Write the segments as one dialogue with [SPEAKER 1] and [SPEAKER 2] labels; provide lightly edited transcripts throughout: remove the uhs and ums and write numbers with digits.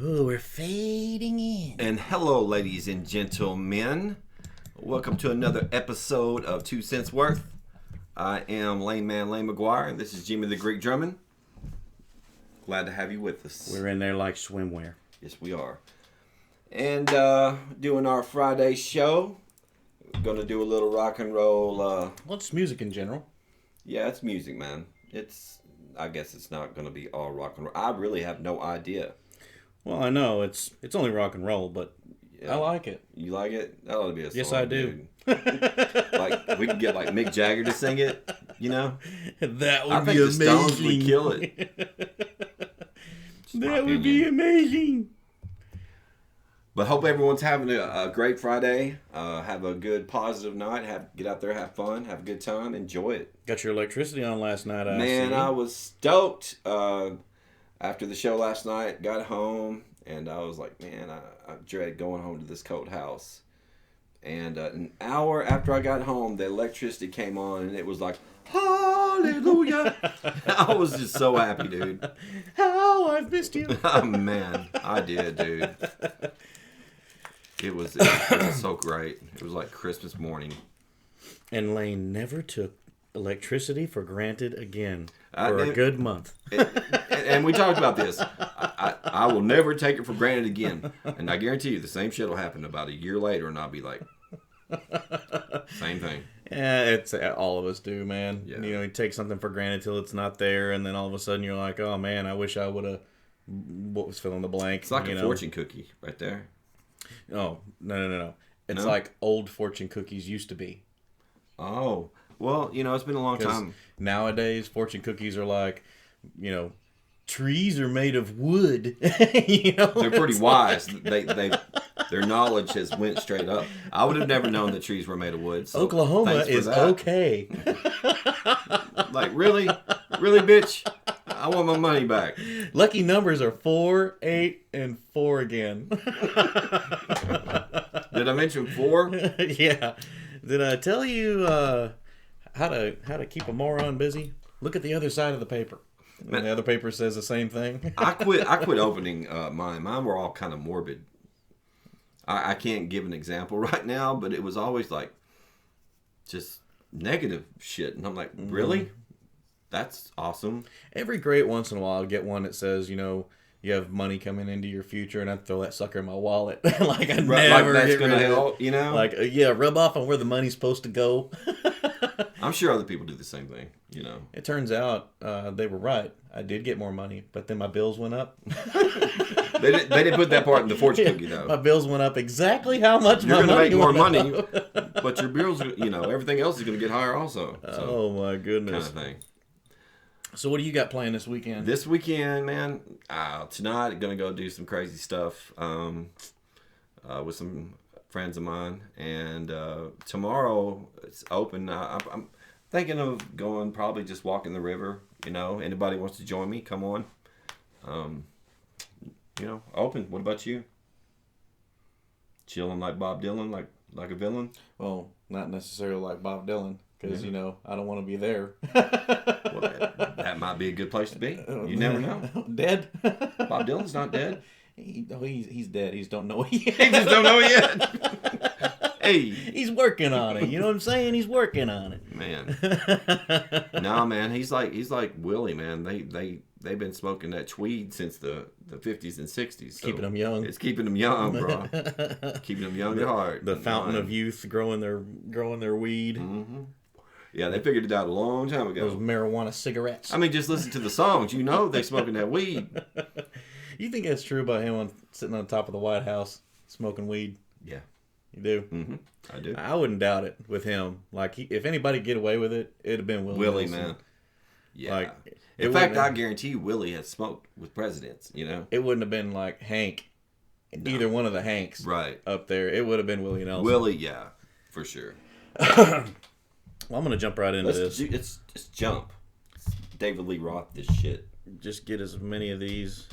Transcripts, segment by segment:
[SPEAKER 1] Oh, we're fading in.
[SPEAKER 2] And hello, ladies and gentlemen. Welcome to another episode of 2 Cents Worth. I am Lane McGuire, and this is Jimmy the Greek Drummond. Glad to have you with us.
[SPEAKER 1] We're in there like swimwear.
[SPEAKER 2] Yes, we are. And doing our Friday show. We're going to do a little rock and roll.
[SPEAKER 1] Well, it's music in general.
[SPEAKER 2] Yeah, it's music, man. I guess it's not going to be all rock and roll. I really have no idea.
[SPEAKER 1] Well, I know it's only rock and roll, but yeah. I like it.
[SPEAKER 2] You like it? That ought to be a song.
[SPEAKER 1] Yes, I do.
[SPEAKER 2] Like we could get like Mick Jagger to sing it, you know?
[SPEAKER 1] That would
[SPEAKER 2] I think
[SPEAKER 1] be
[SPEAKER 2] the
[SPEAKER 1] amazing.
[SPEAKER 2] Stones would kill it.
[SPEAKER 1] That would be amazing.
[SPEAKER 2] But hope everyone's having a great Friday. Have a good positive night. Get out there, have fun, have a good time, enjoy it.
[SPEAKER 1] Got your electricity on last night,
[SPEAKER 2] I was stoked. After the show last night, got home, and I was like, man, I dread going home to this cold house. And an hour after I got home, the electricity came on, and it was like, hallelujah. I was just so happy, dude.
[SPEAKER 1] How I've missed you.
[SPEAKER 2] Oh, man, I did, dude. It was so great. It was like Christmas morning.
[SPEAKER 1] And Lane never took electricity for granted again for a good month.
[SPEAKER 2] And we talked about this. I will never take it for granted again. And I guarantee you the same shit will happen about a year later and I'll be like, same thing.
[SPEAKER 1] Yeah, it's all of us do, man.
[SPEAKER 2] Yeah.
[SPEAKER 1] You know, you take something for granted till it's not there, and then all of a sudden you're like, oh man, I wish I would have, what was fill in the blank.
[SPEAKER 2] It's like a fortune cookie right there.
[SPEAKER 1] Oh, no. It's
[SPEAKER 2] No?
[SPEAKER 1] like old fortune cookies used to be.
[SPEAKER 2] Oh, well, it's been a long time.
[SPEAKER 1] Nowadays, fortune cookies are like, trees are made of wood.
[SPEAKER 2] They're pretty wise. Their knowledge has went straight up. I would have never known that trees were made of wood. So
[SPEAKER 1] Oklahoma is okay.
[SPEAKER 2] Like, really, bitch? I want my money back.
[SPEAKER 1] Lucky numbers are 4, 8, and 4 again.
[SPEAKER 2] Did I mention 4?
[SPEAKER 1] Yeah. Did I tell you how to keep a moron busy? Look at the other side of the paper. And the other paper says the same thing.
[SPEAKER 2] I quit opening mine. Mine were all kind of morbid. I can't give an example right now, but it was always like just negative shit. And I'm like, really? That's awesome.
[SPEAKER 1] Every great once in a while, I get one that says, you have money coming into your future, and I throw that sucker in my wallet. Like I never
[SPEAKER 2] that's
[SPEAKER 1] get
[SPEAKER 2] gonna
[SPEAKER 1] rid of
[SPEAKER 2] help,
[SPEAKER 1] it. Like, rub off on where the money's supposed to go.
[SPEAKER 2] I'm sure other people do the same thing,
[SPEAKER 1] It turns out they were right. I did get more money, but then my bills went up.
[SPEAKER 2] They didn't put that part in the fortune cookie, though.
[SPEAKER 1] My bills went up exactly how much
[SPEAKER 2] You're
[SPEAKER 1] my money
[SPEAKER 2] going to make more
[SPEAKER 1] went
[SPEAKER 2] money,
[SPEAKER 1] up.
[SPEAKER 2] but your bills, everything else is going to get higher also. So,
[SPEAKER 1] Oh, my goodness.
[SPEAKER 2] kind of thing.
[SPEAKER 1] So what do you got playing this weekend?
[SPEAKER 2] This weekend, man, tonight I'm going to go do some crazy stuff with some friends of mine. And tomorrow it's open. I'm thinking of going probably just walking the river. Anybody wants to join me, come on. Open. What about you? Chilling like Bob Dylan, like a villain?
[SPEAKER 1] Well, not necessarily like Bob Dylan, because, I don't want to be there.
[SPEAKER 2] Well, that might be a good place to be. You never know.
[SPEAKER 1] Dead?
[SPEAKER 2] Bob Dylan's not dead.
[SPEAKER 1] He's dead. He just don't know it yet.
[SPEAKER 2] He just don't know it yet. Hey.
[SPEAKER 1] He's working on it. You know what I'm saying? He's working on it.
[SPEAKER 2] Man. No, man. He's like Willie, man. They've been smoking that tweed since the 50s and 60s. So
[SPEAKER 1] keeping them young.
[SPEAKER 2] It's keeping them young, bro. Keeping them young at heart.
[SPEAKER 1] The fountain of youth growing their weed.
[SPEAKER 2] Mm-hmm. Yeah, they figured it out a long time ago.
[SPEAKER 1] Those marijuana cigarettes.
[SPEAKER 2] I mean, just listen to the songs. They smoking that weed.
[SPEAKER 1] You think that's true about him sitting on top of the White House smoking weed?
[SPEAKER 2] Yeah.
[SPEAKER 1] You do?
[SPEAKER 2] Mm-hmm. I do.
[SPEAKER 1] I wouldn't doubt it with him. Like, if anybody get away with it, it'd have been
[SPEAKER 2] Willie,
[SPEAKER 1] Nelson.
[SPEAKER 2] man. Yeah.
[SPEAKER 1] Like,
[SPEAKER 2] in fact, I guarantee you Willie has smoked with presidents,
[SPEAKER 1] It wouldn't have been like Hank, either one of the Hanks
[SPEAKER 2] right
[SPEAKER 1] up there. It would have been Willie Nelson.
[SPEAKER 2] Willie, yeah, for sure.
[SPEAKER 1] Well, I'm going to jump right into this.
[SPEAKER 2] It's jump. It's David Lee Roth, this shit.
[SPEAKER 1] Just get as many of these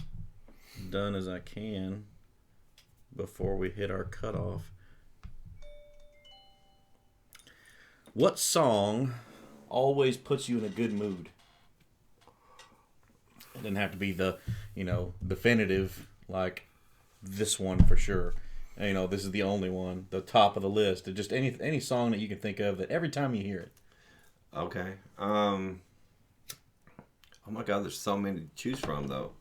[SPEAKER 1] done as I can before we hit our cutoff. What song always puts you in a good mood? It doesn't have to be the, definitive, like this one for sure. And, you know, this is the only one, the top of the list. Just any song that you can think of that every time you hear it.
[SPEAKER 2] Okay. Oh my God, there's so many to choose from though.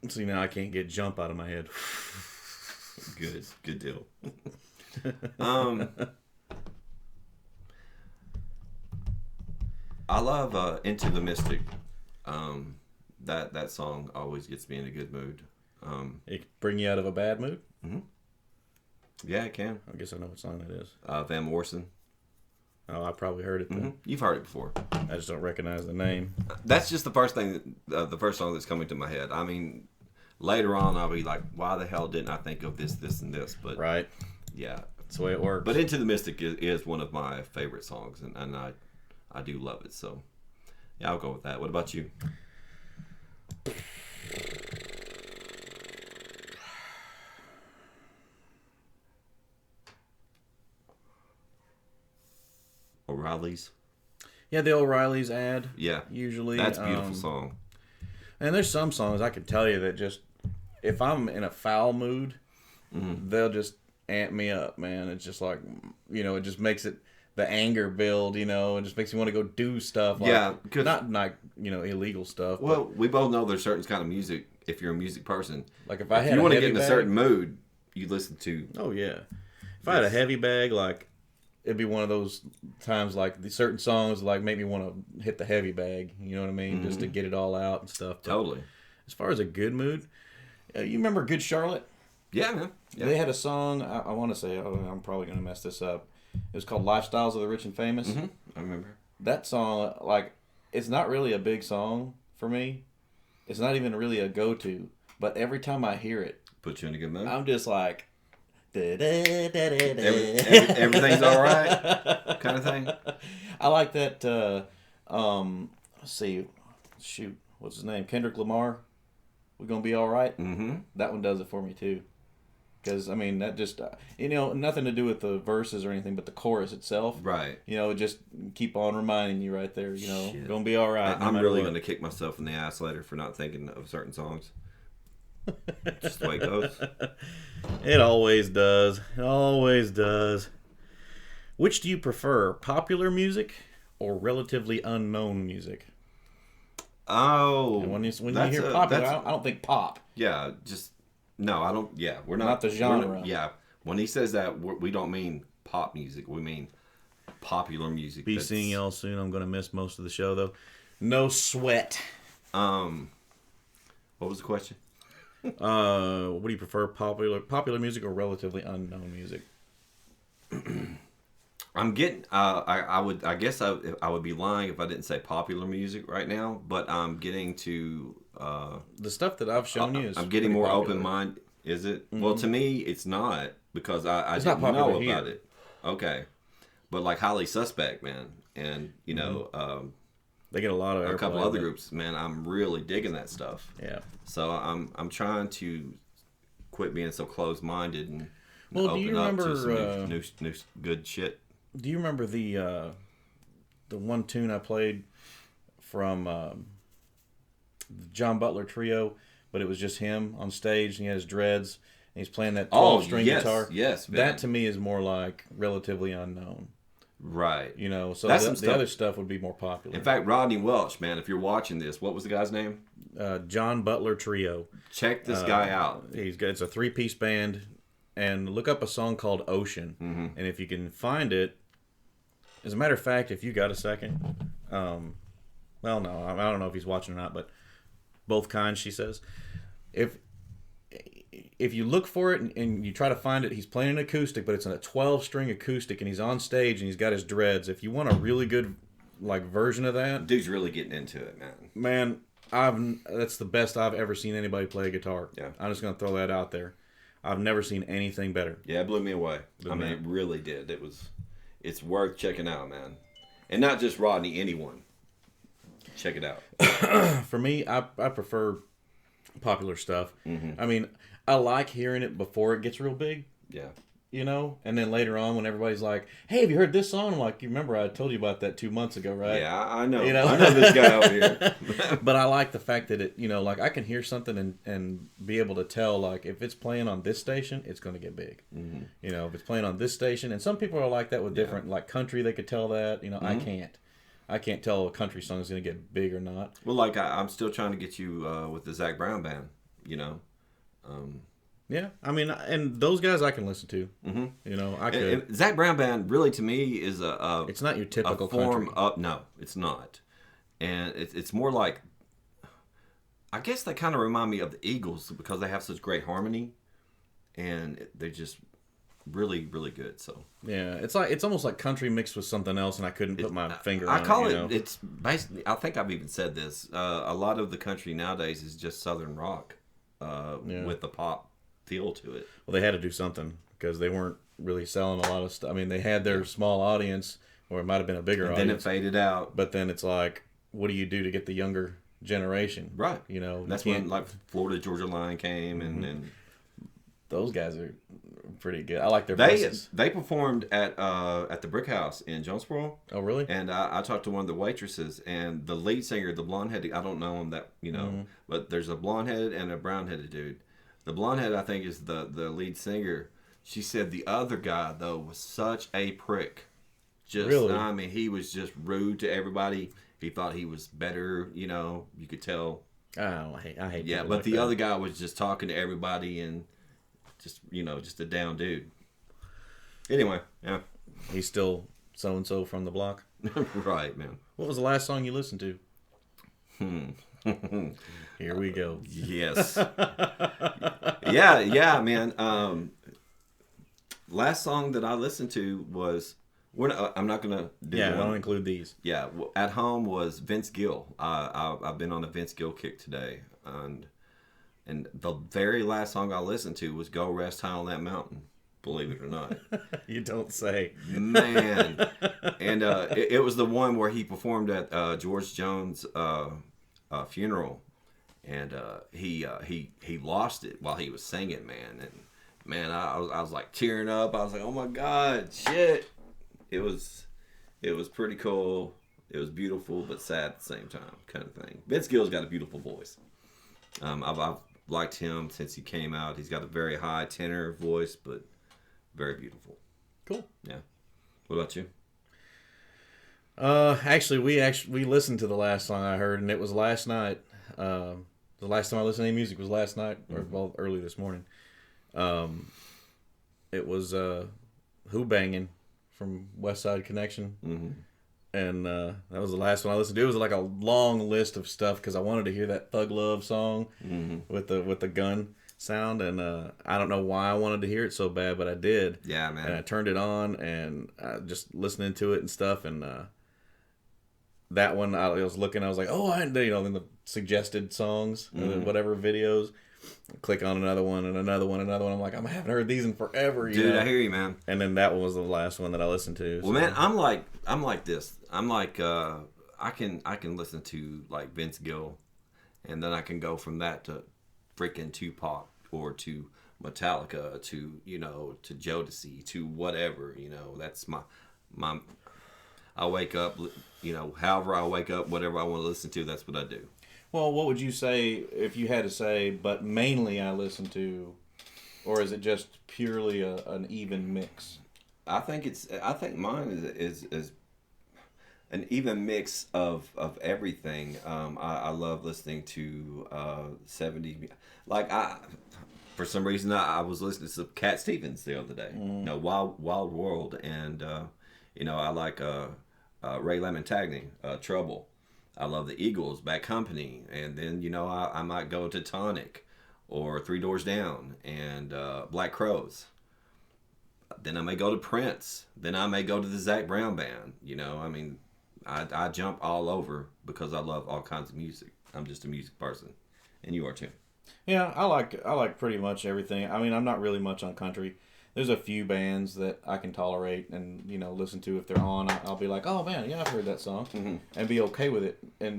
[SPEAKER 1] See, now I can't get Jump out of my head.
[SPEAKER 2] Good deal. I love Into the Mystic. That song always gets me in a good mood.
[SPEAKER 1] It can bring you out of a bad mood?
[SPEAKER 2] Mm-hmm. Yeah, it can.
[SPEAKER 1] I guess I know what song that is.
[SPEAKER 2] Van Morrison.
[SPEAKER 1] Oh, I probably heard it then.
[SPEAKER 2] Mm-hmm. You've heard it before.
[SPEAKER 1] I just don't recognize the name.
[SPEAKER 2] That's just the first thing, the first song that's coming to my head. I mean, later on I'll be like, why the hell didn't I think of this, and this? But
[SPEAKER 1] right.
[SPEAKER 2] Yeah.
[SPEAKER 1] That's the way it works.
[SPEAKER 2] But Into the Mystic is one of my favorite songs, and I do love it. So, yeah, I'll go with that. What about you? O'Reilly's.
[SPEAKER 1] Yeah, the O'Reilly's ad.
[SPEAKER 2] Yeah.
[SPEAKER 1] Usually.
[SPEAKER 2] That's a beautiful song.
[SPEAKER 1] And there's some songs I can tell you that just, if I'm in a foul mood, they'll just amp me up, man. It's just like, you know, it just makes it, the anger build, you know, it just makes you want to go do stuff. Like,
[SPEAKER 2] yeah.
[SPEAKER 1] Not like, you know, illegal stuff.
[SPEAKER 2] Well, we both know there's certain kind of music, if you're a music person.
[SPEAKER 1] Like if I had
[SPEAKER 2] you want to get
[SPEAKER 1] heavy
[SPEAKER 2] in a certain mood, you listen to.
[SPEAKER 1] Oh, yeah. If I had a heavy bag, like, it'd be one of those times like the certain songs like make me want to hit the heavy bag. You know what I mean? Just to get it all out and stuff. But
[SPEAKER 2] totally.
[SPEAKER 1] As far as a good mood, you remember Good Charlotte?
[SPEAKER 2] Yeah, man. Yeah.
[SPEAKER 1] They had a song. I want to say. I'm probably gonna mess this up. It was called "Lifestyles of the Rich and Famous."
[SPEAKER 2] Mm-hmm. I remember
[SPEAKER 1] that song. Like, it's not really a big song for me. It's not even really a go-to. But every time I hear it,
[SPEAKER 2] put you in a good mood.
[SPEAKER 1] I'm just like.
[SPEAKER 2] Everything's all right, kind of thing.
[SPEAKER 1] I like that. Let's see, shoot, what's his name? Kendrick Lamar. We're gonna be all right.
[SPEAKER 2] Mm-hmm.
[SPEAKER 1] That one does it for me too. Because I mean, that just you know, nothing to do with the verses or anything, but the chorus itself.
[SPEAKER 2] Right.
[SPEAKER 1] You know, just keep on reminding you right there. You know,
[SPEAKER 2] Shit.
[SPEAKER 1] gonna be all right.
[SPEAKER 2] I'm really gonna kick myself in the ass later for not thinking of certain songs. Just the way it goes.
[SPEAKER 1] It always does. It always does. Which do you prefer, popular music or relatively unknown music?
[SPEAKER 2] Oh,
[SPEAKER 1] and when you hear popular, I don't think pop.
[SPEAKER 2] Yeah, just no. I don't. Yeah, we're not
[SPEAKER 1] the genre.
[SPEAKER 2] Yeah, when he says that, we don't mean pop music. We mean popular music.
[SPEAKER 1] Be seeing y'all soon. I'm gonna miss most of the show though. No sweat.
[SPEAKER 2] What was the question?
[SPEAKER 1] What do you prefer, popular music or relatively unknown music?
[SPEAKER 2] I'm getting. I guess I would be lying if I didn't say popular music right now. But I'm getting to
[SPEAKER 1] the stuff that I've shown you.
[SPEAKER 2] I'm getting more open mind. Is it? Mm-hmm. Well, to me, it's not because I didn't know about it. Okay, but like Highly Suspect, man, and you know.
[SPEAKER 1] They get a lot of
[SPEAKER 2] a couple other groups, man. I'm really digging that stuff.
[SPEAKER 1] Yeah.
[SPEAKER 2] So I'm trying to quit being so closed minded and
[SPEAKER 1] do you remember
[SPEAKER 2] up to some new good shit.
[SPEAKER 1] Do you remember the one tune I played from the John Butler Trio, but it was just him on stage and he had his dreads and he's playing that 12-string guitar?
[SPEAKER 2] Yes, man.
[SPEAKER 1] That to me is more like relatively unknown.
[SPEAKER 2] Right.
[SPEAKER 1] You know, so the other stuff would be more popular.
[SPEAKER 2] In fact, Rodney Welch, man, if you're watching this, what was the guy's name?
[SPEAKER 1] John Butler Trio.
[SPEAKER 2] Check this guy out.
[SPEAKER 1] It's a 3-piece band, and look up a song called Ocean.
[SPEAKER 2] Mm-hmm.
[SPEAKER 1] And if you can find it, as a matter of fact, if you got a second, well, no, I don't know if he's watching or not, but both kinds, she says. If you look for it and you try to find it, he's playing an acoustic, but it's a 12-string acoustic, and he's on stage and he's got his dreads. If you want a really good version of that,
[SPEAKER 2] dude's really getting into it, man.
[SPEAKER 1] Man, that's the best I've ever seen anybody play a guitar.
[SPEAKER 2] Yeah,
[SPEAKER 1] I'm just gonna throw that out there. I've never seen anything better.
[SPEAKER 2] Yeah, it blew me away. It really did. It's worth checking out, man. And not just Rodney, anyone. Check it out.
[SPEAKER 1] For me, I prefer popular stuff.
[SPEAKER 2] Mm-hmm.
[SPEAKER 1] I mean, I like hearing it before it gets real big.
[SPEAKER 2] Yeah.
[SPEAKER 1] you know. And then later on, when everybody's like, "Hey, have you heard this song?" I'm like, "You remember I told you about that 2 months ago, right?"
[SPEAKER 2] Yeah, I know.
[SPEAKER 1] You know?
[SPEAKER 2] I know this guy over here.
[SPEAKER 1] But I like the fact that it, you know, like I can hear something and be able to tell, like, if it's playing on this station, it's going to get big.
[SPEAKER 2] Mm-hmm.
[SPEAKER 1] You know, if it's playing on this station, and some people are like that with different, like country, they could tell that. You know, I can't. I can't tell a country song is going to get big or not.
[SPEAKER 2] Well, like I'm still trying to get you with the Zach Brown band. You know.
[SPEAKER 1] Yeah, I mean, and those guys I can listen to.
[SPEAKER 2] Mm-hmm.
[SPEAKER 1] You know, I could.
[SPEAKER 2] Zach Brown band really to me is a
[SPEAKER 1] It's not your typical
[SPEAKER 2] a form
[SPEAKER 1] country.
[SPEAKER 2] of no, it's not, and it's more like I guess they kind of remind me of the Eagles because they have such great harmony, and they're just really really good. So
[SPEAKER 1] Yeah, it's almost like country mixed with something else, and I couldn't put my finger on
[SPEAKER 2] I call
[SPEAKER 1] it.
[SPEAKER 2] it.
[SPEAKER 1] You know?
[SPEAKER 2] It's basically. I think I've even said this. A lot of the country nowadays is just Southern rock, with the pop feel to it.
[SPEAKER 1] Well, they had to do something because they weren't really selling a lot of stuff. I mean, they had their small audience, or it might have been a bigger
[SPEAKER 2] And then it
[SPEAKER 1] audience.
[SPEAKER 2] faded out.
[SPEAKER 1] But then it's like, what do you do to get the younger generation?
[SPEAKER 2] Right.
[SPEAKER 1] You know,
[SPEAKER 2] And that's
[SPEAKER 1] you
[SPEAKER 2] when
[SPEAKER 1] can't-
[SPEAKER 2] like Florida Georgia Line came and
[SPEAKER 1] those guys are pretty good. I like their
[SPEAKER 2] they
[SPEAKER 1] voices.
[SPEAKER 2] they performed at the Brick House in Jonesboro.
[SPEAKER 1] Oh, really?
[SPEAKER 2] And I talked to one of the waitresses, and the lead singer, the blonde headed, I don't know him that, you know, but there's a blonde headed and a brown headed dude. The blonde headed, I think, is the lead singer. She said the other guy, though, was such a prick. Just,
[SPEAKER 1] Really?
[SPEAKER 2] I mean, he was just rude to everybody. He thought he was better, you know, you could tell.
[SPEAKER 1] Oh, I hate
[SPEAKER 2] Yeah,
[SPEAKER 1] people
[SPEAKER 2] but
[SPEAKER 1] like
[SPEAKER 2] the
[SPEAKER 1] that.
[SPEAKER 2] other guy was just talking to everybody and just, you know, just a down dude. Anyway, yeah.
[SPEAKER 1] He's still so-and-so from the block.
[SPEAKER 2] Right, man.
[SPEAKER 1] What was the last song you listened to? Here we go.
[SPEAKER 2] Yes. yeah, man. Last song that I listened to was I'm not gonna do
[SPEAKER 1] Yeah, I
[SPEAKER 2] one.
[SPEAKER 1] don't include these.
[SPEAKER 2] Yeah, at home was Vince Gill. I've been on a Vince Gill kick today, and the very last song I listened to was "Go Rest High on That Mountain." Believe it or not,
[SPEAKER 1] You don't say.
[SPEAKER 2] man. And it was the one where he performed at George Jones' funeral, and he lost it while he was singing, man. And man, I was like tearing up. I was like, oh my god, shit. It was pretty cool. It was beautiful but sad at the same time, kind of thing. Vince Gill's got a beautiful voice. I've liked him since he came out. He's got a very high tenor voice, but very beautiful.
[SPEAKER 1] Cool.
[SPEAKER 2] Yeah. What about you?
[SPEAKER 1] Actually, we listened to the last song I heard, and it was last night. The last time I listened to any music was last night, or well, early this morning. It was Who Bangin' from West Side Connection, and that was the last one I listened to. It was like a long list of stuff because I wanted to hear that Thug Love song with the gun sound, and I don't know why I wanted to hear it so bad, but I did.
[SPEAKER 2] Yeah, man.
[SPEAKER 1] And I turned it on and just listening to it and stuff, and that one I was looking, I was like, oh, in the suggested songs, whatever videos. Click on another one and another one, another one. I'm like, I haven't heard these in forever, you
[SPEAKER 2] Dude,
[SPEAKER 1] know?
[SPEAKER 2] I hear you, man.
[SPEAKER 1] And then that one was the last one that I listened to.
[SPEAKER 2] Well, man, I'm like this. I'm like I can listen to like Vince Gill, and then I can go from that to freaking Tupac or to Metallica to to Jodeci to whatever. That's my. I wake up, however I wake up, whatever I want to listen to, that's what I do.
[SPEAKER 1] Well, what would you say if you had to say, but mainly I listen to, or is it just purely an even mix?
[SPEAKER 2] I think mine is an even mix of everything. I love listening to 70s. Like for some reason I was listening to Cat Stevens the other day. Wild World, and I like Ray LaMontagne, Trouble. I love the Eagles, Bad Company, and then I might go to Tonic or Three Doors Down and Black Crowes. Then I may go to Prince. Then I may go to the Zach Brown Band. I jump all over because I love all kinds of music. I'm just a music person, and you are too.
[SPEAKER 1] Yeah, I like pretty much everything. I mean, I'm not really much on country. There's a few bands that I can tolerate and listen to if they're on. I'll be like, oh man, yeah, I've heard that song, and be okay with it, and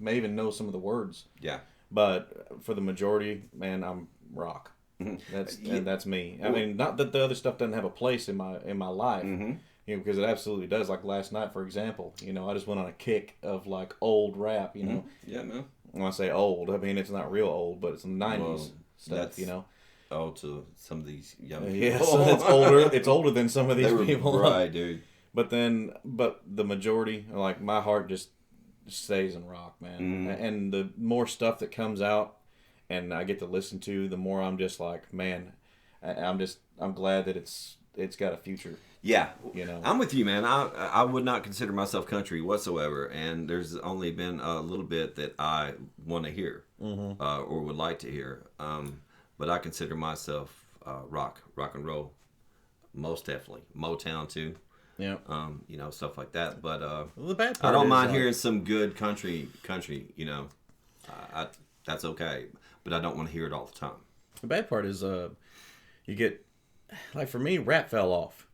[SPEAKER 1] may even know some of the words.
[SPEAKER 2] Yeah.
[SPEAKER 1] But for the majority, man, I'm rock. That's me. I mean, not that the other stuff doesn't have a place in my life, because it absolutely does. Like last night, for example, I just went on a kick of like old rap.
[SPEAKER 2] Yeah, man.
[SPEAKER 1] When I say old, I mean it's not real old, but it's some '90s stuff.
[SPEAKER 2] Oh, to some of these young people.
[SPEAKER 1] Yeah, so it's older. It's older than some of these people,
[SPEAKER 2] right, dude?
[SPEAKER 1] But the majority, like my heart just stays in rock, man. And the more stuff that comes out, and I get to listen to, the more I'm just like, man, I'm glad that it's got a future.
[SPEAKER 2] Yeah, I'm with you, man. I would not consider myself country whatsoever, and there's only been a little bit that I want to hear or would like to hear. But I consider myself rock and roll, most definitely. Motown too.
[SPEAKER 1] Yeah.
[SPEAKER 2] Stuff like that. But
[SPEAKER 1] the bad part
[SPEAKER 2] I don't
[SPEAKER 1] is,
[SPEAKER 2] mind hearing some good country. That's okay. But I don't want to hear it all the time.
[SPEAKER 1] The bad part is you get, like for me, rap fell off.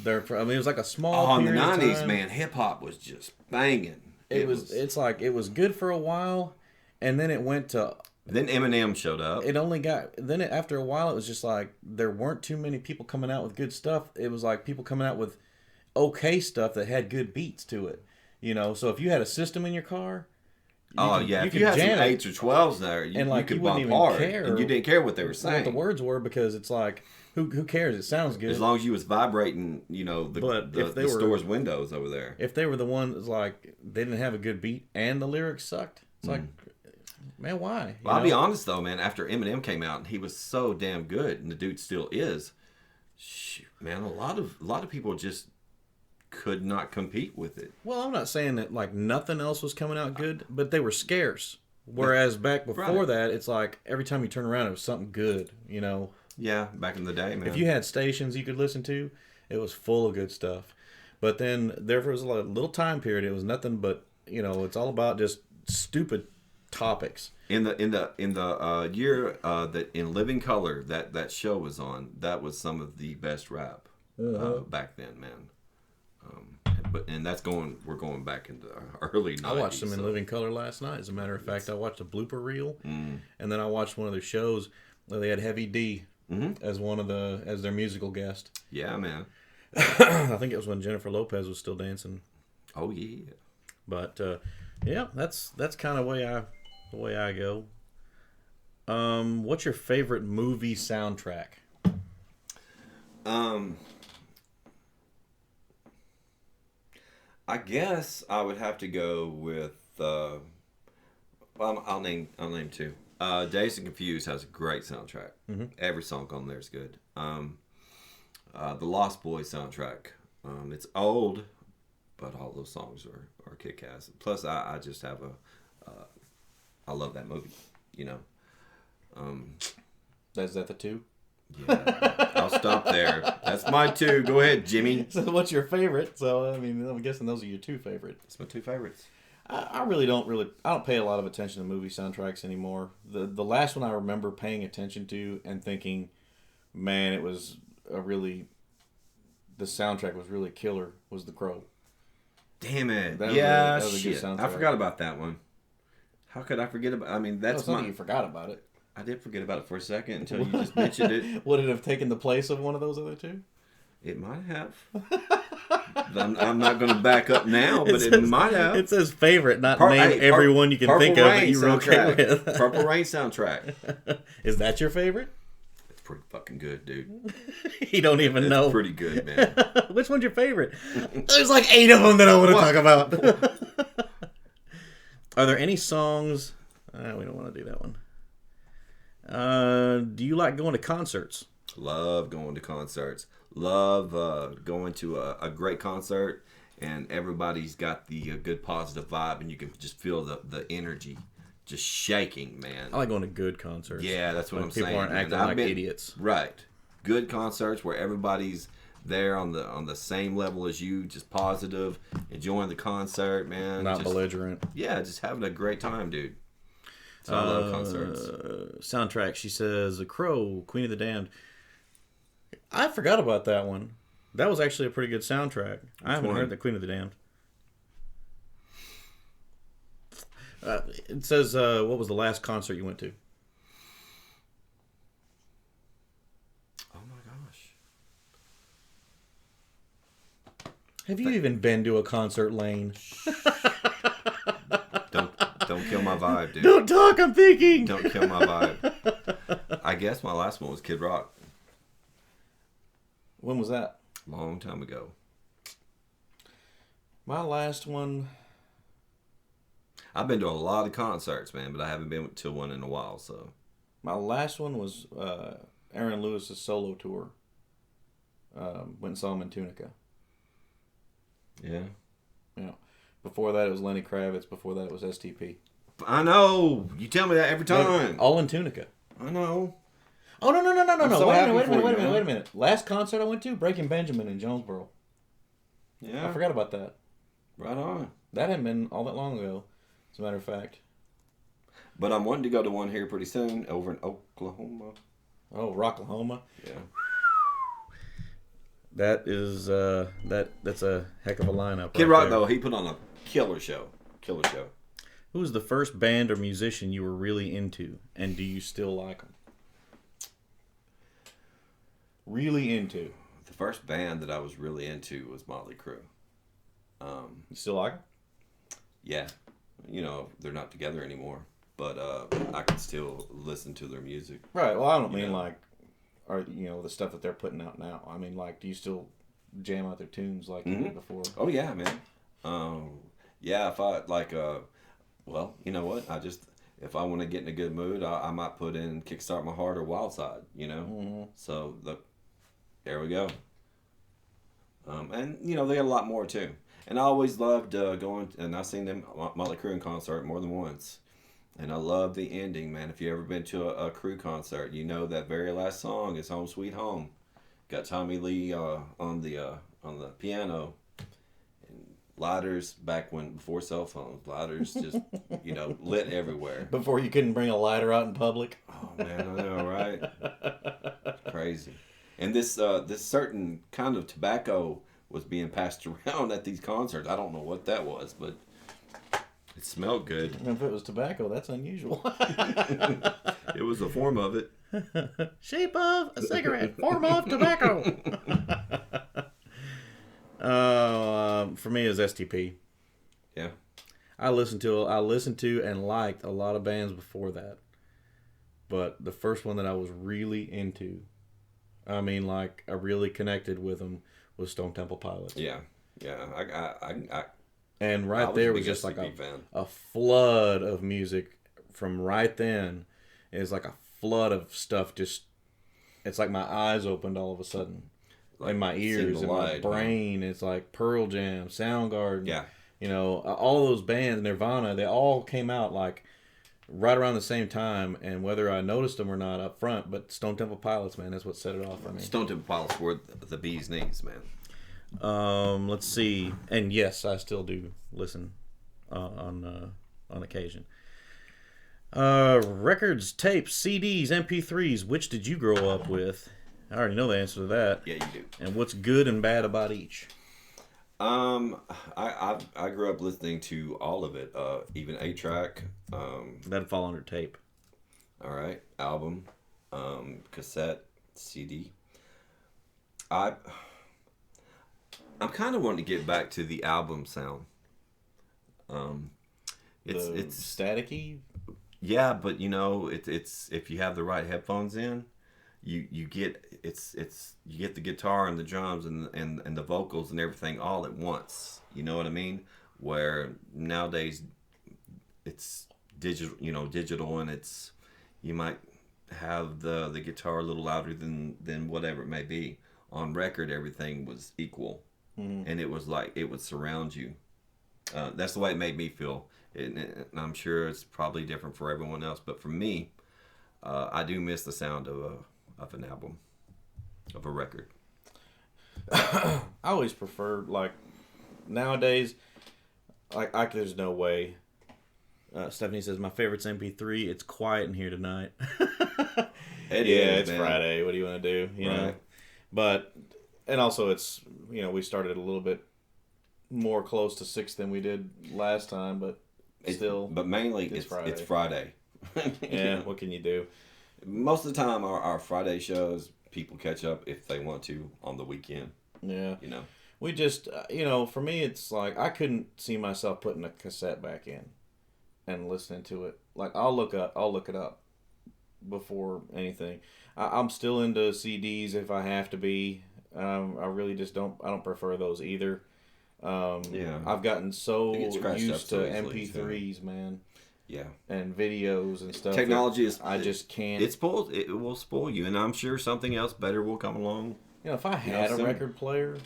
[SPEAKER 1] It was like a small
[SPEAKER 2] in the
[SPEAKER 1] period of
[SPEAKER 2] 90s,
[SPEAKER 1] time.
[SPEAKER 2] man, hip hop was just banging.
[SPEAKER 1] It's like it was good for a while, and then it went to.
[SPEAKER 2] Then Eminem showed up.
[SPEAKER 1] After a while, it was just like there weren't too many people coming out with good stuff. It was like people coming out with okay stuff that had good beats to it. So if you had a system in your car,
[SPEAKER 2] if you had some 8s or 12s there, you could bump hard, and you didn't care what they were saying.
[SPEAKER 1] What the words were, because it's like, who cares? It sounds good.
[SPEAKER 2] As long as you was vibrating, the store's windows over there.
[SPEAKER 1] If they were the ones like they didn't have a good beat and the lyrics sucked, it's like, man, why?
[SPEAKER 2] Well, I'll be honest though, man. After Eminem came out, he was so damn good, and the dude still is. Shoot, man, a lot of people just could not compete with it.
[SPEAKER 1] Well, I'm not saying that like nothing else was coming out good, but they were scarce. Whereas back before that, it's like every time you turn around, it was something good.
[SPEAKER 2] Yeah, back in the day, man.
[SPEAKER 1] If you had stations you could listen to, it was full of good stuff. But then there was a little time period. It was nothing but it's all about just stupid topics.
[SPEAKER 2] In the year that In Living Color that show was on, that was some of the best rap back then, man. We're going back into the early 90s.
[SPEAKER 1] I watched them in Living Color last night. As a matter of fact, I watched a blooper reel, and then I watched one of their shows where they had Heavy D as as their musical guest.
[SPEAKER 2] Yeah, man.
[SPEAKER 1] I think it was when Jennifer Lopez was still dancing.
[SPEAKER 2] Oh yeah.
[SPEAKER 1] But that's kind of the way I go. What's your favorite movie soundtrack?
[SPEAKER 2] I guess I would have to go with. I'll name two. Dazed and Confused has a great soundtrack. Every song on there is good. The Lost Boys soundtrack. It's old, but all those songs are kick-ass. Plus, I just have I love that movie.
[SPEAKER 1] Is that the two?
[SPEAKER 2] Yeah, I'll stop there. That's my two. Go ahead, Jimmy.
[SPEAKER 1] So what's your favorite? So I mean, I'm guessing those are your two favorites.
[SPEAKER 2] That's my two favorites.
[SPEAKER 1] I don't pay a lot of attention to movie soundtracks anymore. The last one I remember paying attention to and thinking, man, it was the soundtrack was really killer, was The Crow.
[SPEAKER 2] Damn it.
[SPEAKER 1] That was a good soundtrack.
[SPEAKER 2] I forgot about that one. How could I forget about? I mean, that's
[SPEAKER 1] you forgot about it.
[SPEAKER 2] I did forget about it for a second until you just mentioned it.
[SPEAKER 1] Would it have taken the place of one of those other two?
[SPEAKER 2] It might have. I'm not going to back up now, but it might have.
[SPEAKER 1] It says favorite, not name everyone you can think of that you were okay with.
[SPEAKER 2] Purple Rain sountrak.
[SPEAKER 1] Is that your favorite?
[SPEAKER 2] It's pretty fucking good, dude.
[SPEAKER 1] You don't even know.
[SPEAKER 2] It's pretty good, man.
[SPEAKER 1] Which one's your favorite? There's like 8 of them that I want to talk about. Are there any songs... we don't want to do that one. Do you like going to concerts?
[SPEAKER 2] Love going to concerts. Love going to a great concert, and everybody's got the good positive vibe, and you can just feel the energy just shaking, man.
[SPEAKER 1] I like going to good concerts.
[SPEAKER 2] Yeah, that's what I'm saying.
[SPEAKER 1] People aren't acting like idiots.
[SPEAKER 2] Right. Good concerts where everybody's there on the same level as you, just positive, enjoying the concert, man.
[SPEAKER 1] Not belligerent.
[SPEAKER 2] Yeah, just having a great time, dude. So I love concerts.
[SPEAKER 1] Soundtrack, she says, The Crow, Queen of the Damned. I forgot about that one. That was actually a pretty good soundtrack. I haven't heard the Queen of the Damned. It says, what was the last concert you went to? Have you even been to a concert, Lane?
[SPEAKER 2] Don't kill my vibe, dude.
[SPEAKER 1] Don't talk, I'm thinking.
[SPEAKER 2] Don't kill my vibe. I guess my last one was Kid Rock.
[SPEAKER 1] When was that?
[SPEAKER 2] Long time ago.
[SPEAKER 1] My last one...
[SPEAKER 2] I've been to a lot of concerts, man, but I haven't been to one in a while, so...
[SPEAKER 1] My last one was Aaron Lewis's solo tour. Went and saw him in Tunica.
[SPEAKER 2] Yeah.
[SPEAKER 1] Yeah. Before that, it was Lenny Kravitz. Before that, it was STP.
[SPEAKER 2] I know. You tell me that every time.
[SPEAKER 1] All in Tunica.
[SPEAKER 2] I know.
[SPEAKER 1] Oh, no.
[SPEAKER 2] So
[SPEAKER 1] Wait a
[SPEAKER 2] happy
[SPEAKER 1] minute. Last concert I went to, Breaking Benjamin in Jonesboro.
[SPEAKER 2] Yeah.
[SPEAKER 1] I forgot about that.
[SPEAKER 2] Right on.
[SPEAKER 1] That hadn't been all that long ago, as a matter of fact.
[SPEAKER 2] But I'm wanting to go to one here pretty soon over in Oklahoma.
[SPEAKER 1] Oh, Rocklahoma.
[SPEAKER 2] Yeah.
[SPEAKER 1] That is that's a heck of a lineup.
[SPEAKER 2] Kid
[SPEAKER 1] right
[SPEAKER 2] Rock,
[SPEAKER 1] there.
[SPEAKER 2] though, he put on a killer show. Killer show.
[SPEAKER 1] Who was the first band or musician you were really into, and do you still like them? Really into.
[SPEAKER 2] The first band that I was really into was Motley Crue.
[SPEAKER 1] You still like them?
[SPEAKER 2] Yeah. You know, they're not together anymore. But I can still listen to their music.
[SPEAKER 1] Right. Well, I don't mean
[SPEAKER 2] know.
[SPEAKER 1] like, or the stuff that they're putting out now. I mean, like, do you still jam out their tunes like you did before?
[SPEAKER 2] Oh, yeah, man. Yeah, if I, like, well, you know what? If I want to get in a good mood, I might put in Kickstart My Heart or Wild Side, you know?
[SPEAKER 1] Mm-hmm.
[SPEAKER 2] So, there we go. And, they got a lot more, too. And I always loved going, and I've seen them, Motley Crue in concert more than once. And I love the ending, man. If you ever been to a Crue concert, you know that very last song is "Home Sweet Home." Got Tommy Lee on the piano, and lighters before cell phones. Lighters just lit everywhere.
[SPEAKER 1] Before you couldn't bring a lighter out in public.
[SPEAKER 2] Oh man, I know, right? It's crazy. And this certain kind of tobacco was being passed around at these concerts. I don't know what that was, but. It smelled good.
[SPEAKER 1] If it was tobacco, that's unusual.
[SPEAKER 2] It was a form of it.
[SPEAKER 1] Shape of a cigarette, form of tobacco. For me, it's STP.
[SPEAKER 2] Yeah.
[SPEAKER 1] I listened to and liked a lot of bands before that, but the first one that I was really into, I mean, like I really connected with them, was Stone Temple Pilots.
[SPEAKER 2] Yeah. I
[SPEAKER 1] And right there was just like a flood of music from right then. It's like a flood of stuff. It's like my eyes opened all of a sudden. Like in my ears and my brain. It's like Pearl Jam, Soundgarden.
[SPEAKER 2] Yeah.
[SPEAKER 1] All those bands, Nirvana, they all came out like right around the same time. And whether I noticed them or not up front, but Stone Temple Pilots, man, that's what set it off for me.
[SPEAKER 2] Stone Temple Pilots were the bee's knees, man.
[SPEAKER 1] Let's see, and yes, I still do listen on occasion. Records, tapes, CDs, MP3s. Which did you grow up with? I already know the answer to that.
[SPEAKER 2] Yeah, you do.
[SPEAKER 1] And what's good and bad about each?
[SPEAKER 2] I grew up listening to all of it. Even 8-track.
[SPEAKER 1] That'd fall under tape.
[SPEAKER 2] All right, album, cassette, CD. I'm kind of wanting to get back to the album sound. It's
[SPEAKER 1] staticky.
[SPEAKER 2] Yeah, but it's if you have the right headphones in, you get you get the guitar and the drums and the vocals and everything all at once. You know what I mean? Where nowadays it's digital and you might have the guitar a little louder than whatever it may be. On record, everything was equal. Mm-hmm. And it was like it would surround you. That's the way it made me feel. And I'm sure it's probably different for everyone else. But for me, I do miss the sound of an album, of a record.
[SPEAKER 1] I always prefer, like, nowadays, like there's no way. Stephanie says, my favorite's MP3. It's quiet in here tonight. It's man. Friday. What do you want to do? You know? But... And also, it's, we started a little bit more close to 6 than we did last time, but still.
[SPEAKER 2] But mainly, it's Friday.
[SPEAKER 1] Yeah, what can you do?
[SPEAKER 2] Most of the time, our Friday shows, people catch up if they want to on the weekend.
[SPEAKER 1] Yeah. We just, for me, it's like I couldn't see myself putting a cassette back in and listening to it. Like I'll look it up before anything. I'm still into CDs if I have to be. I really just don't. I don't prefer those either.
[SPEAKER 2] Yeah.
[SPEAKER 1] I've gotten so
[SPEAKER 2] They get scratched up
[SPEAKER 1] used
[SPEAKER 2] so
[SPEAKER 1] to
[SPEAKER 2] easily,
[SPEAKER 1] MP3s, man,
[SPEAKER 2] Yeah.
[SPEAKER 1] and videos and stuff.
[SPEAKER 2] Technology is.
[SPEAKER 1] I just can't.
[SPEAKER 2] It will spoil you, and I'm sure something else better will come along.
[SPEAKER 1] If I had a
[SPEAKER 2] soon.
[SPEAKER 1] record player,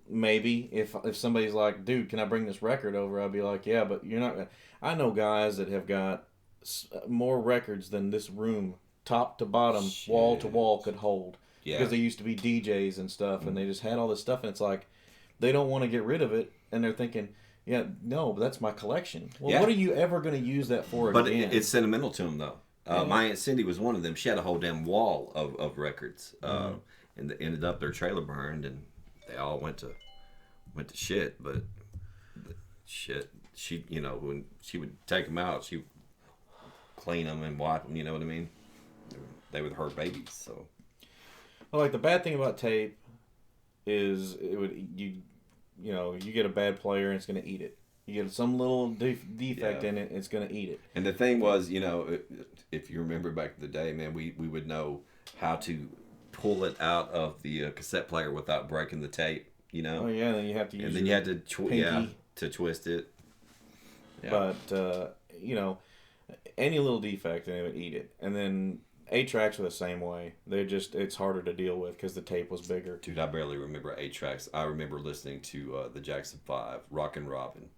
[SPEAKER 1] maybe if somebody's like, dude, can I bring this record over? I'd be like, yeah, but you're not gonna. I know guys that have got more records than this room, top to bottom, wall to wall, could hold.
[SPEAKER 2] Yeah.
[SPEAKER 1] Because they used to be DJs and stuff, and they just had all this stuff, and it's like they don't want to get rid of it, and they're thinking, yeah, no, but that's my collection. Well,
[SPEAKER 2] Yeah.
[SPEAKER 1] what are you ever going to use that for
[SPEAKER 2] But
[SPEAKER 1] again?
[SPEAKER 2] it's sentimental to them, though.
[SPEAKER 1] Yeah.
[SPEAKER 2] My Aunt Cindy was one of them. She had a whole damn wall of records, and ended up their trailer burned, and they all went to shit. But shit, she when she would take them out, she would clean them and wipe them. You know what I mean? They were her babies, so.
[SPEAKER 1] Well, like the bad thing about tape is you get a bad player and it's going to eat it. You get some little defect in it, it's going to eat it.
[SPEAKER 2] And the thing was, if you remember back in the day, man, we would know how to pull it out of the cassette player without breaking the tape.
[SPEAKER 1] Oh yeah, then you have to use.
[SPEAKER 2] And then you had to to twist it.
[SPEAKER 1] Yeah. But any little defect and it would eat it. And then 8-tracks are the same way. It's harder to deal with because the tape was bigger.
[SPEAKER 2] Dude, I barely remember 8-tracks. I remember listening to the Jackson 5, Rockin' Robin.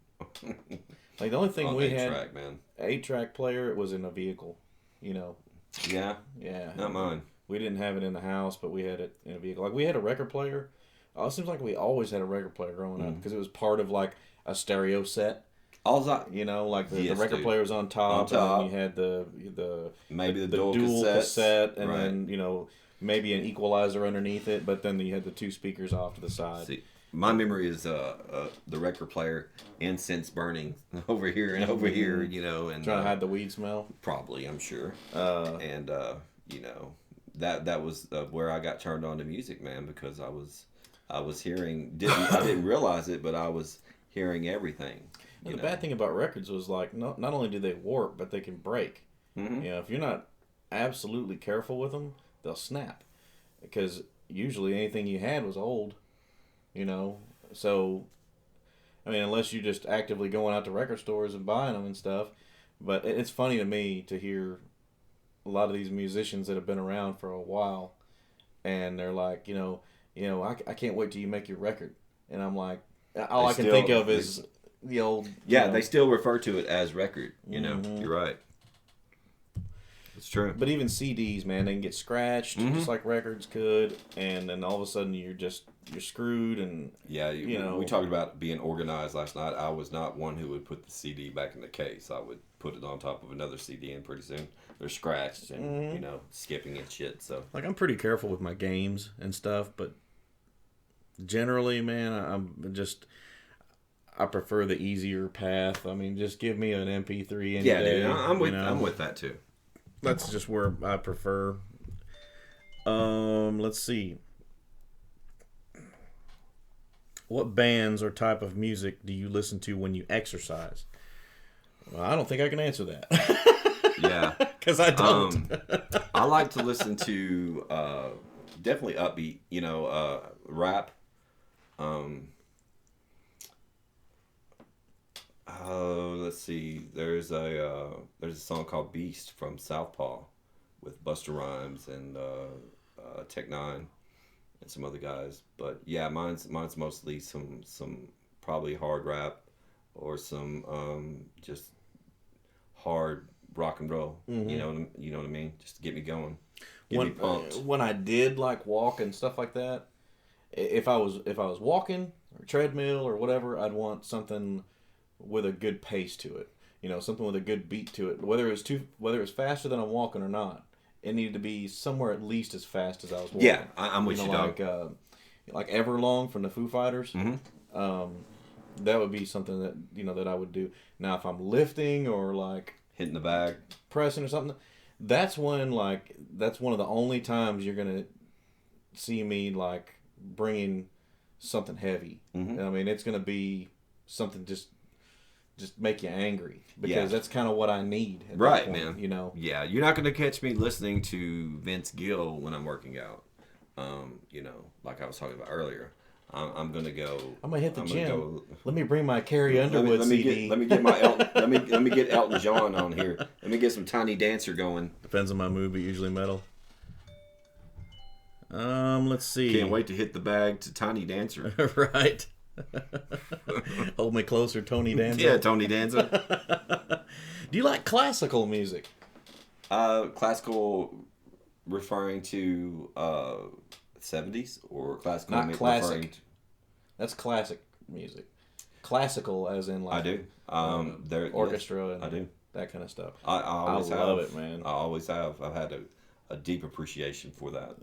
[SPEAKER 1] Like the only thing we had,
[SPEAKER 2] 8-track, man.
[SPEAKER 1] 8-track player, it was in a vehicle.
[SPEAKER 2] Yeah.
[SPEAKER 1] Yeah.
[SPEAKER 2] Not mine.
[SPEAKER 1] We didn't have it in the house, but we had it in a vehicle. Like we had a record player. It seems like we always had a record player growing up because it was part of like a stereo set.
[SPEAKER 2] Like
[SPEAKER 1] the record player was on top, and then you had the
[SPEAKER 2] maybe the
[SPEAKER 1] dual cassette, and
[SPEAKER 2] right.
[SPEAKER 1] then maybe an equalizer underneath it, but then you had the two speakers off to the side.
[SPEAKER 2] See, my memory is the record player, incense burning over here and over here, and
[SPEAKER 1] trying to hide the weed smell.
[SPEAKER 2] Probably, I'm sure. And that was where I got turned on to music, man, because I was hearing I didn't realize it, but I was hearing everything.
[SPEAKER 1] And the bad thing about records was like not only do they warp, but they can break.
[SPEAKER 2] Mm-hmm.
[SPEAKER 1] If you're not absolutely careful with them, they'll snap. Because usually anything you had was old. So unless you're just actively going out to record stores and buying them and stuff. But it's funny to me to hear a lot of these musicians that have been around for a while, and they're like, I can't wait till you make your record. And I'm like, all I can think of is the old.
[SPEAKER 2] They still refer to it as record.
[SPEAKER 1] Mm-hmm.
[SPEAKER 2] You're right. It's true.
[SPEAKER 1] But even CDs, man, they can get scratched just like records could, and then all of a sudden you're screwed. And
[SPEAKER 2] we talked about being organized last night. I was not one who would put the CD back in the case. I would put it on top of another CD, and pretty soon they're scratched and skipping and shit. So
[SPEAKER 1] like I'm pretty careful with my games and stuff, but generally, man, I prefer the easier path. Just give me an MP3 any day.
[SPEAKER 2] Dude, I'm with that too.
[SPEAKER 1] That's just where I prefer. Let's see. What bands or type of music do you listen to when you exercise? Well, I don't think I can answer that.
[SPEAKER 2] Yeah.
[SPEAKER 1] Because I don't.
[SPEAKER 2] I like to listen to definitely upbeat, rap. Let's see. There's a song called Beast from Southpaw with Busta Rhymes and Tech Nine and some other guys. But yeah, mine's mostly some probably hard rap or some just hard rock and roll.
[SPEAKER 1] Mm-hmm.
[SPEAKER 2] You know what I mean? Just to get me going. Get me pumped.
[SPEAKER 1] When I did like walk and stuff like that, if I was walking or treadmill or whatever, I'd want something with a good pace to it. Something with a good beat to it. Whether it's faster than I'm walking or not, it needed to be somewhere at least as fast as I was walking.
[SPEAKER 2] Yeah, I'm with you,
[SPEAKER 1] like
[SPEAKER 2] dog.
[SPEAKER 1] Like Everlong from the Foo Fighters.
[SPEAKER 2] Mm-hmm.
[SPEAKER 1] That would be something that that I would do. Now, if I'm lifting or like
[SPEAKER 2] hitting the bag,
[SPEAKER 1] pressing or something, that's one of the only times you're gonna see me like bringing something heavy.
[SPEAKER 2] Mhm.
[SPEAKER 1] I mean, it's going to be something just make you angry, because
[SPEAKER 2] Yeah.
[SPEAKER 1] that's kind of what I need. At
[SPEAKER 2] Right,
[SPEAKER 1] that point,
[SPEAKER 2] man.
[SPEAKER 1] You know.
[SPEAKER 2] Yeah, you're not going to catch me listening to Vince Gill when I'm working out. You know, like I was talking about earlier. I'm going to go.
[SPEAKER 1] I'm gonna hit the
[SPEAKER 2] I'm
[SPEAKER 1] gym.
[SPEAKER 2] gonna go,
[SPEAKER 1] Let me bring my Carrie Underwood
[SPEAKER 2] let me
[SPEAKER 1] CD.
[SPEAKER 2] let me get my let me get Elton John on here. Let me get some Tiny Dancer going.
[SPEAKER 1] Depends on my mood, but usually metal. Let's see.
[SPEAKER 2] Can't wait to hit the bag to Tiny Dancer.
[SPEAKER 1] Right. Hold me closer, Tony Danza.
[SPEAKER 2] Yeah, Tony Danza.
[SPEAKER 1] Do you like classical music?
[SPEAKER 2] Classical referring to 70s or classical
[SPEAKER 1] Not classic.
[SPEAKER 2] referring to,
[SPEAKER 1] That's classic music. Classical, as in like
[SPEAKER 2] I do. There
[SPEAKER 1] orchestra
[SPEAKER 2] yes,
[SPEAKER 1] and
[SPEAKER 2] I do.
[SPEAKER 1] that kind of stuff.
[SPEAKER 2] I always
[SPEAKER 1] love
[SPEAKER 2] have.
[SPEAKER 1] it, man.
[SPEAKER 2] I always have. I've had a deep appreciation for that.